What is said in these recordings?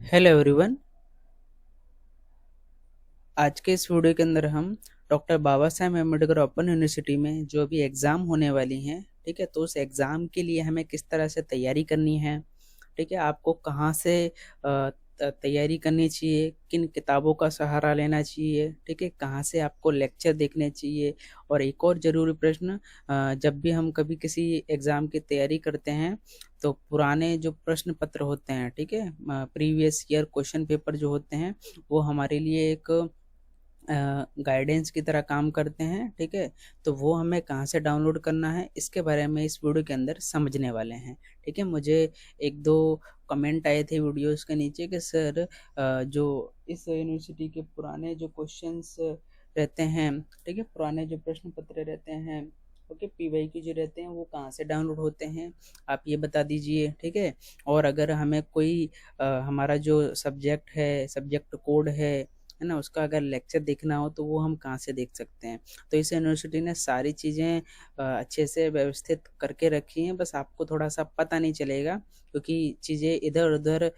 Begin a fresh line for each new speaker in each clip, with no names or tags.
Hello everyone. आज के इस वीडियो के अंदर हम doctor Baba Saheb Ambedkar open university में जो भी एग्ज़ाम होने वाली हैं, ठीक है, तो उस एग्ज़ाम के लिए हमें किस तरह से तैयारी करनी है, ठीक है, आपको कहाँ से तैयारी करनी चाहिए, किन किताबों का सहारा लेना चाहिए, ठीक है, कहाँ से आपको लेक्चर देखने चाहिए। और एक और ज़रूरी प्रश्न, जब भी हम कभी किसी एग्ज़ाम की तैयारी करते हैं तो पुराने जो प्रश्न पत्र होते हैं, ठीक है, प्रीवियस ईयर क्वेश्चन पेपर जो होते हैं वो हमारे लिए एक गाइडेंस की तरह काम करते हैं, ठीक है। तो वो हमें कहाँ से डाउनलोड करना है इसके बारे में इस वीडियो के अंदर समझने वाले हैं, ठीक है। मुझे एक दो कमेंट आए थे वीडियोस के नीचे कि सर जो इस यूनिवर्सिटी के पुराने जो क्वेश्चंस रहते हैं, ठीक है, पुराने जो प्रश्न पत्र रहते हैं, ओके, पीवाई की जो रहते हैं वो कहाँ से डाउनलोड होते हैं, आप ये बता दीजिए, ठीक है। और अगर हमें कोई हमारा जो सब्जेक्ट है, सब्जेक्ट कोड है ना, उसका अगर लेक्चर देखना हो तो वो हम कहाँ से देख सकते हैं। तो इस यूनिवर्सिटी ने सारी चीज़ें अच्छे से व्यवस्थित करके रखी हैं, बस आपको थोड़ा सा पता नहीं चलेगा क्योंकि चीज़ें इधर उधर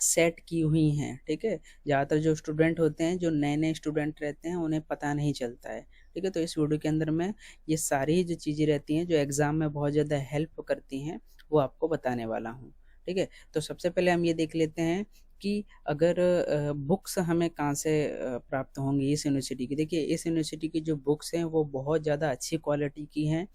सेट की हुई हैं, ठीक है। ज़्यादातर जो स्टूडेंट होते हैं, जो नए नए स्टूडेंट रहते हैं, उन्हें पता नहीं चलता है, ठीक है। तो इस वीडियो के अंदर मैं ये सारी जो चीज़ें रहती हैं जो एग्ज़ाम में बहुत ज़्यादा हेल्प करती हैं वो आपको बताने वाला हूँ, ठीक है। तो सबसे पहले हम ये देख लेते हैं कि अगर बुक्स हमें कहाँ से प्राप्त होंगी इस यूनिवर्सिटी की। देखिए, इस यूनिवर्सिटी की जो बुक्स हैं वो बहुत ज़्यादा अच्छी क्वालिटी की हैं।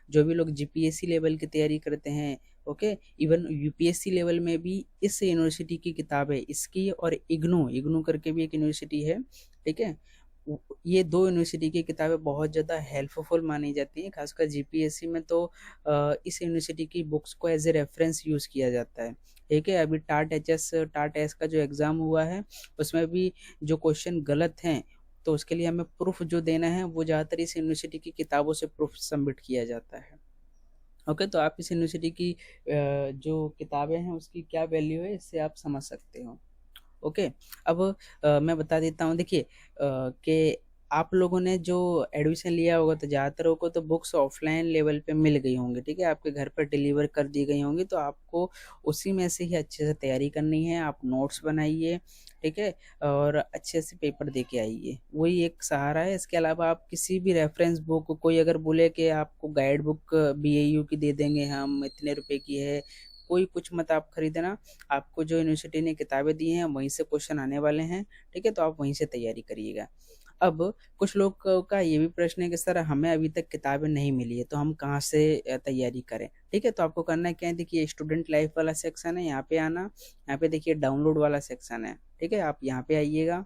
जो भी लोग जीपीएससी लेवल की तैयारी करते हैं, ओके, इवन यूपीएससी लेवल में भी इस यूनिवर्सिटी की किताबें, इसकी और इग्नू इग्नू करके भी एक यूनिवर्सिटी है, ठीक है। ये दो यूनिवर्सिटी की किताबें बहुत ज़्यादा हेल्पफुल मानी जाती हैं, खासकर जीपीएससी में तो इस यूनिवर्सिटी की बुक्स को एज ए रेफरेंस यूज़ किया जाता है, ठीक है। अभी टाट एस का जो एग्ज़ाम हुआ है उसमें भी जो क्वेश्चन गलत हैं तो उसके लिए हमें प्रूफ जो देना है वो ज़्यादातर इस यूनिवर्सिटी की किताबों से प्रूफ सबमिट किया जाता है, ओके। तो आप इस यूनिवर्सिटी की जो किताबें हैं उसकी क्या वैल्यू है इससे आप समझ सकते हो, ओके। अब मैं बता देता हूँ, देखिए कि आप लोगों ने जो एडमिशन लिया होगा तो ज़्यादातर को तो बुक्स ऑफलाइन लेवल पे मिल गई होंगी, ठीक है, आपके घर पर डिलीवर कर दी गई होंगी। तो आपको उसी में से ही अच्छे से तैयारी करनी है, आप नोट्स बनाइए, ठीक है, और अच्छे से पेपर दे के आइए, वही एक सहारा है। इसके अलावा आप किसी भी रेफरेंस बुक, कोई अगर बोले कि आपको गाइड बुक बीएयू की दे देंगे हम, इतने रुपए की है, कोई कुछ मत आप खरीदना। आपको जो यूनिवर्सिटी ने किताबें दी हैं वहीं से क्वेश्चन आने वाले हैं, ठीक है, तो आप वहीं से तैयारी करिएगा। अब कुछ लोग का ये भी प्रश्न है कि सर हमें अभी तक किताबें नहीं मिली है तो हम कहाँ से तैयारी करें, ठीक है। तो आपको करना क्या है, देखिए स्टूडेंट लाइफ वाला सेक्शन है, यहाँ पे आना, यहाँ पे देखिए डाउनलोड वाला सेक्शन है, ठीक है, आप यहाँ पे आइएगा,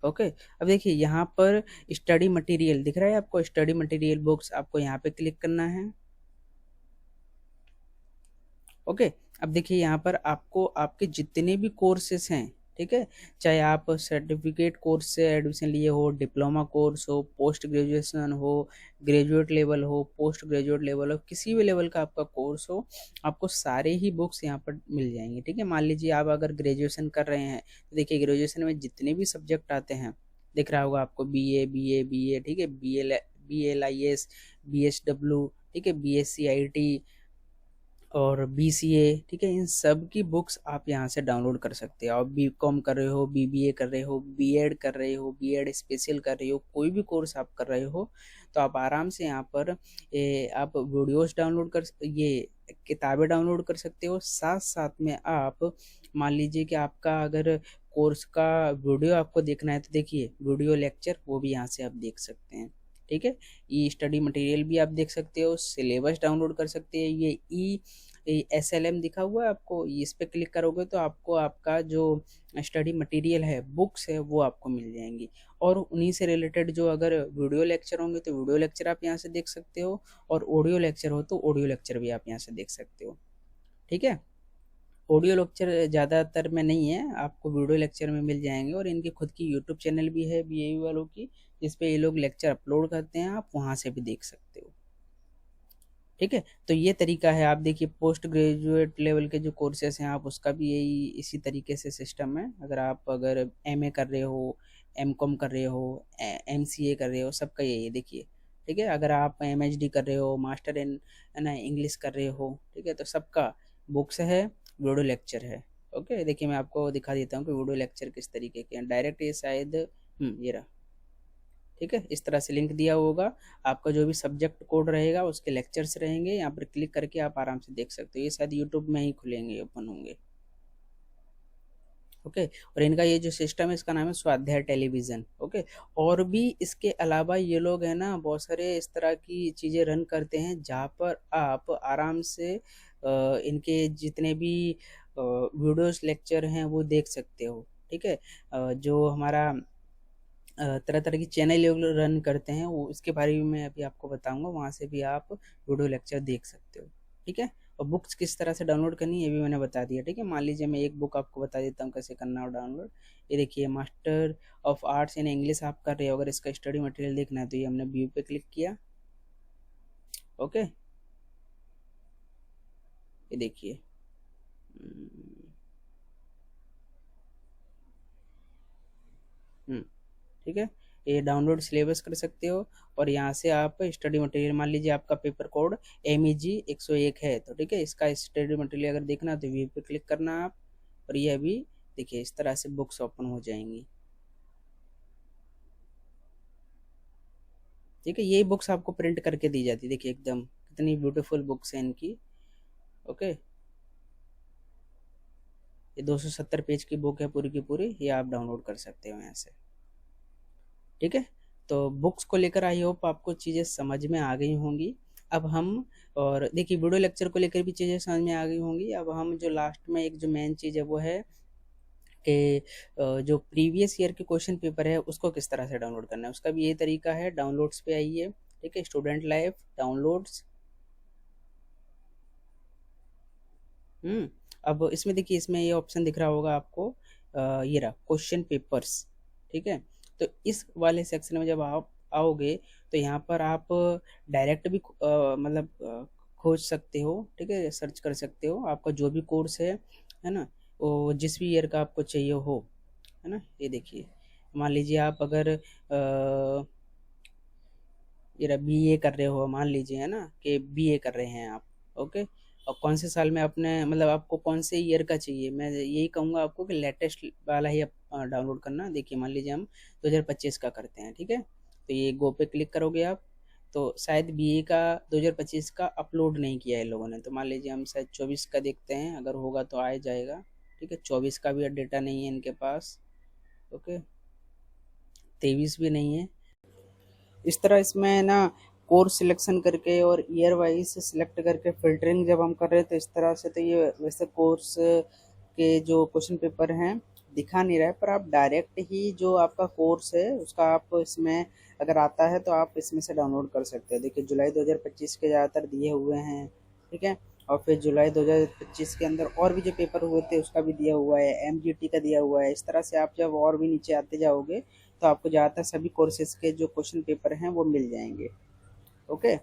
ओके। अब देखिए यहाँ पर स्टडी मटेरियल दिख रहा है आपको, स्टडी मटेरियल बुक्स, आपको यहाँ पे क्लिक करना है, ओके। अब देखिए यहाँ पर आपको आपके जितने भी कोर्सेस हैं, ठीक है, चाहे आप सर्टिफिकेट कोर्स से एडमिशन लिए हो, डिप्लोमा कोर्स हो, पोस्ट ग्रेजुएशन हो, ग्रेजुएट लेवल हो, पोस्ट ग्रेजुएट लेवल हो, किसी भी लेवल का आपका कोर्स हो, आपको सारे ही बुक्स यहाँ पर मिल जाएंगे, ठीक है। मान लीजिए आप अगर ग्रेजुएशन कर रहे हैं तो देखिए ग्रेजुएशन में जितने भी सब्जेक्ट आते हैं, दिख रहा होगा आपको, बी ए, ठीक है, BLIS, BSW, ठीक है, BSc IT और BCA, ठीक है, इन सब की बुक्स आप यहाँ से डाउनलोड कर सकते हो। आप BCom कर रहे हो, BBA कर रहे हो, B.Ed कर रहे हो, B.Ed स्पेशल कर रहे हो, कोई भी कोर्स आप कर रहे हो तो आप आराम से यहाँ पर आप वीडियोस डाउनलोड कर, ये किताबें डाउनलोड कर सकते हो। साथ साथ में आप मान लीजिए कि आपका अगर कोर्स का वीडियो आपको देखना है तो देखिए वीडियो लेक्चर वो भी यहाँ से आप देख सकते हैं, ठीक है। ई स्टडी मटेरियल भी आप देख सकते हो, सिलेबस डाउनलोड कर सकते हैं। ये SLM दिखा हुआ है आपको, इस पे क्लिक करोगे तो आपको आपका जो स्टडी मटेरियल है, बुक्स है, वो आपको मिल जाएंगी। और उन्हीं से रिलेटेड जो अगर वीडियो लेक्चर होंगे तो वीडियो लेक्चर आप यहाँ से देख सकते हो, और ऑडियो लेक्चर हो तो ऑडियो लेक्चर भी आप यहाँ से देख सकते हो, ठीक है। ऑडियो लेक्चर ज़्यादातर में नहीं है, आपको वीडियो लेक्चर में मिल जाएंगे। और इनकी खुद की यूट्यूब चैनल भी है BAU वालों की, जिस पे ये लोग लेक्चर अपलोड करते हैं, आप वहाँ से भी देख सकते हो, ठीक है। तो ये तरीका है। आप देखिए पोस्ट ग्रेजुएट लेवल के जो कोर्सेस हैं आप उसका भी यही इसी तरीके से सिस्टम है। अगर MA कर रहे हो, MCOM कर रहे हो, MCA कर रहे हो, सबका यही है, देखिए, ठीक है। अगर आप MHD कर रहे हो, मास्टर इन है ना इंग्लिश कर रहे हो, ठीक है, तो सबका बुक्स है, वीडियो लेक्चर है। ओके, देखिए मैं आपको दिखा देता हूँ कि वीडियो लेक्चर किस तरीके के हैं। डायरेक्ट ये शायद ये रहा, ठीक है, इस तरह से लिंक दिया होगा। आपका जो भी सब्जेक्ट कोड रहेगा उसके लेक्चर्स रहेंगे, यहाँ पर क्लिक करके आप आराम से देख सकते हो। ये शायद यूट्यूब में ही खुलेंगे, ओपन होंगे। ओके, और इनका ये जो सिस्टम है इसका नाम है स्वाध्याय टेलीविज़न। ओके, और भी इसके अलावा ये लोग है ना बहुत सारे इस तरह की चीज़ें रन करते हैं जहाँ पर आप आराम से इनके जितने भी वीडियोस लेक्चर हैं वो देख सकते हो। ठीक है, जो हमारा तरह तरह की चैनल ये लोग रन करते हैं, वो इसके बारे में मैं अभी आपको बताऊंगा। वहाँ से भी आप वीडियो लेक्चर देख सकते हो। ठीक है, और बुक्स किस तरह से डाउनलोड करनी है ये भी मैंने बता दिया। ठीक है, मान लीजिए मैं एक बुक आपको बता देता हूँ कैसे करना हो डाउनलोड। ये देखिए, master of arts in English आप कर रहे हो, अगर इसका स्टडी मटेरियल देखना है तो ये हमने व्यू पे क्लिक किया। ओके, ये देखिए, ठीक है, ये डाउनलोड सिलेबस कर सकते हो। और यहाँ से आप स्टडी मटेरियल, मान लीजिए आपका पेपर कोड MEG 101 है, तो ठीक है, इसका स्टडी मटेरियल अगर देखना है तो व्यू पे क्लिक करना आप। और ये अभी देखिए इस तरह से बुक्स ओपन हो जाएंगी। ठीक है, ये बुक्स आपको प्रिंट करके दी जाती है। देखिए एकदम कितनी ब्यूटीफुल बुक्स हैं इनकी। ओके, ये 270 पेज की बुक है पूरी की पूरी, ये आप डाउनलोड कर सकते हो यहाँ से। ठीक है, तो बुक्स को लेकर आई होप आपको चीज़ें समझ में आ गई होंगी। अब हम, और देखिए वीडियो लेक्चर को लेकर भी चीज़ें समझ में आ गई होंगी। अब हम जो लास्ट में एक जो मेन चीज़ है वो है कि जो प्रीवियस ईयर के क्वेश्चन पेपर है उसको किस तरह से डाउनलोड करना है। उसका भी यही तरीका है, डाउनलोड्स पे आइए। ठीक है, स्टूडेंट लाइफ डाउनलोड्स। अब इसमें देखिए, इसमें ये ऑप्शन दिख रहा होगा आपको, ये रहा क्वेश्चन पेपर्स। ठीक है, तो इस वाले सेक्शन में जब आप आओगे तो यहाँ पर आप डायरेक्ट भी मतलब खोज सकते हो। ठीक है, सर्च कर सकते हो आपका जो भी कोर्स है ना, वो जिस भी ईयर का आपको चाहिए हो, है ना। ये देखिए, मान लीजिए आप अगर ये BA कर रहे हो, मान लीजिए है ना कि BA कर रहे हैं आप। ओके, और कौन से साल में आपने, मतलब आपको कौन से ईयर का चाहिए, मैं यही कहूँगा आपको कि लेटेस्ट वाला ही डाउनलोड करना। देखिए मान लीजिए हम 2025 का करते हैं। ठीक है, तो ये गो पे क्लिक करोगे आप, तो शायद BA का 2025 का अपलोड नहीं किया है लोगों ने, तो मान लीजिए हम शायद 24 का देखते हैं, अगर होगा तो आ जाएगा। ठीक है, 24 का भी डेटा नहीं है इनके पास। ओके, 23 भी नहीं है। इस तरह इसमें ना कोर्स सिलेक्शन करके और ईयर वाइज सिलेक्ट करके फिल्टरिंग जब हम कर रहे हैं तो इस तरह से, तो ये वैसे कोर्स के जो क्वेश्चन पेपर हैं दिखा नहीं रहा है, पर आप डायरेक्ट ही जो आपका कोर्स है उसका आप इसमें अगर आता है तो आप इसमें से डाउनलोड कर सकते हैं। देखिए जुलाई 2025 के ज़्यादातर दिए हुए हैं। ठीक है, और फिर जुलाई 2025 के अंदर और भी जो पेपर हुए थे उसका भी दिया हुआ है, MGT का दिया हुआ है। इस तरह से आप जब और भी नीचे आते जाओगे तो आपको ज़्यादातर सभी कोर्सेज के जो क्वेश्चन पेपर हैं वो मिल जाएंगे। ओके,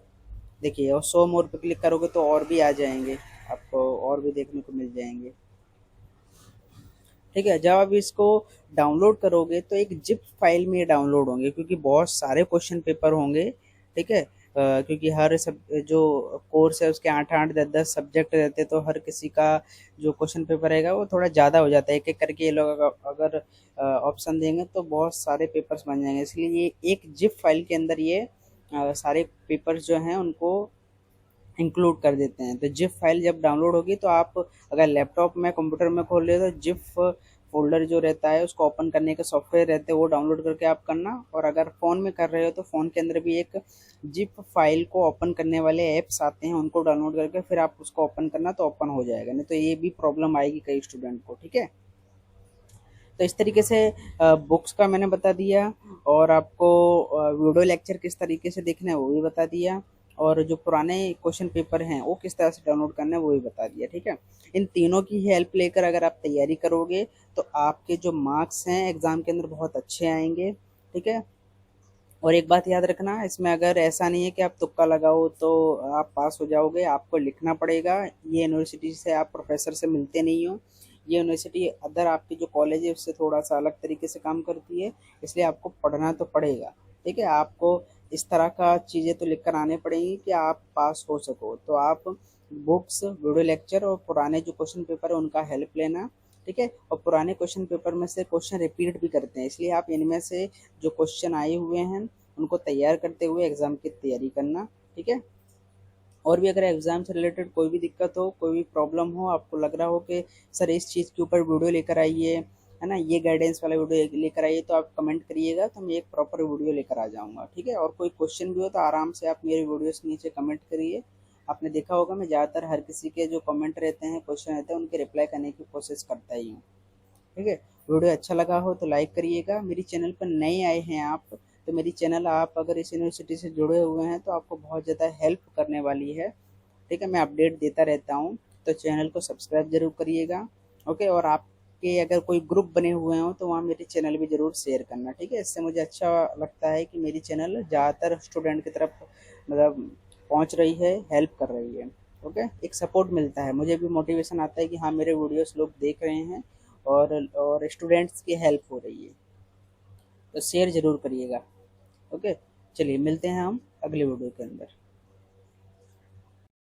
देखिए, और 100 मोर पे क्लिक करोगे तो और भी आ जाएंगे, आपको और भी देखने को मिल जाएंगे। ठीक है, जब आप इसको डाउनलोड करोगे तो एक जिप फाइल में डाउनलोड होंगे, क्योंकि बहुत सारे क्वेश्चन पेपर होंगे। ठीक है, क्योंकि हर सब जो कोर्स है उसके 8-8 10-10 सब्जेक्ट रहते हैं, तो हर किसी का जो क्वेश्चन पेपर रहेगा वो थोड़ा ज़्यादा हो जाता है। एक एक करके ये लोग अगर ऑप्शन देंगे तो बहुत सारे पेपर्स बन जाएंगे, इसलिए ये एक जिप फाइल के अंदर ये सारे पेपर्स जो हैं उनको इंक्लूड कर देते हैं। तो जिप फाइल जब डाउनलोड होगी तो आप अगर लैपटॉप में कंप्यूटर में खोल रहे हो तो जिप फोल्डर जो रहता है उसको ओपन करने के सॉफ्टवेयर रहते हैं वो डाउनलोड करके आप करना। और अगर फ़ोन में कर रहे हो तो फ़ोन के अंदर भी एक जिप फाइल को ओपन करने वाले ऐप्स आते हैं, उनको डाउनलोड करके फिर आप उसको ओपन करना तो ओपन हो जाएगा, नहीं तो ये भी प्रॉब्लम आएगी कई स्टूडेंट को। ठीक है, तो इस तरीके से बुक्स का मैंने बता दिया, और आपको वीडियो लेक्चर किस तरीके से देखना है वो भी बता दिया, और जो पुराने क्वेश्चन पेपर हैं वो किस तरह से डाउनलोड करना है वो भी बता दिया। ठीक है, इन तीनों की हेल्प लेकर अगर आप तैयारी करोगे तो आपके जो मार्क्स हैं एग्ज़ाम के अंदर बहुत अच्छे आएंगे। ठीक है, और एक बात याद रखना, इसमें अगर ऐसा नहीं है कि आप तुक्का लगाओ तो आप पास हो जाओगे, आपको लिखना पड़ेगा। ये यूनिवर्सिटी से आप प्रोफेसर से मिलते नहीं हो, ये यूनिवर्सिटी अदर आपकी जो कॉलेज है उससे थोड़ा सा अलग तरीके से काम करती है, इसलिए आपको पढ़ना तो पड़ेगा। ठीक है, आपको इस तरह का चीज़ें तो लिख कर आने पड़ेंगी कि आप पास हो सको। तो आप बुक्स, वीडियो लेक्चर और पुराने जो क्वेश्चन पेपर है उनका हेल्प लेना, ठीक है। और पुराने क्वेश्चन पेपर में से क्वेश्चन रिपीट भी करते हैं, इसलिए आप इनमें से जो क्वेश्चन आए हुए हैं उनको तैयार करते हुए एग्ज़ाम की तैयारी करना, ठीक है। और भी अगर एग्ज़ाम से रिलेटेड कोई भी दिक्कत हो, कोई भी प्रॉब्लम हो, आपको लग रहा हो कि सर इस चीज़ के ऊपर वीडियो लेकर आइए, है ना, ये गाइडेंस वाला वीडियो लेकर आइए, तो आप कमेंट करिएगा, तो मैं एक प्रॉपर वीडियो लेकर आ जाऊँगा, ठीक है। और कोई क्वेश्चन भी हो तो आराम से आप मेरे वीडियोस के नीचे कमेंट करिए। आपने देखा होगा मैं ज़्यादातर हर किसी के जो कमेंट रहते हैं, क्वेश्चन रहते हैं, उनके रिप्लाई करने की कोशिश करता ही हूँ, ठीक है। वीडियो अच्छा लगा हो तो लाइक करिएगा। मेरी चैनल पर नए आए हैं आप, तो मेरी चैनल आप अगर इस यूनिवर्सिटी से जुड़े हुए हैं तो आपको बहुत ज़्यादा हेल्प करने वाली है, ठीक है। मैं अपडेट देता रहता हूँ, तो चैनल को सब्सक्राइब जरूर करिएगा, ओके। और आपके अगर कोई ग्रुप बने हुए हो तो वहाँ मेरी चैनल भी ज़रूर शेयर करना, ठीक है। इससे मुझे अच्छा लगता है कि मेरी चैनल ज़्यादातर स्टूडेंट की तरफ मतलब पहुँच रही है, हेल्प कर रही है, ओके। एक सपोर्ट मिलता है, मुझे भी मोटिवेशन आता है कि हाँ मेरे वीडियोस लोग देख रहे हैं और स्टूडेंट्स की हेल्प हो रही है, तो शेयर ज़रूर करिएगा, ओके। चलिए मिलते हैं हम अगले वीडियो के अंदर।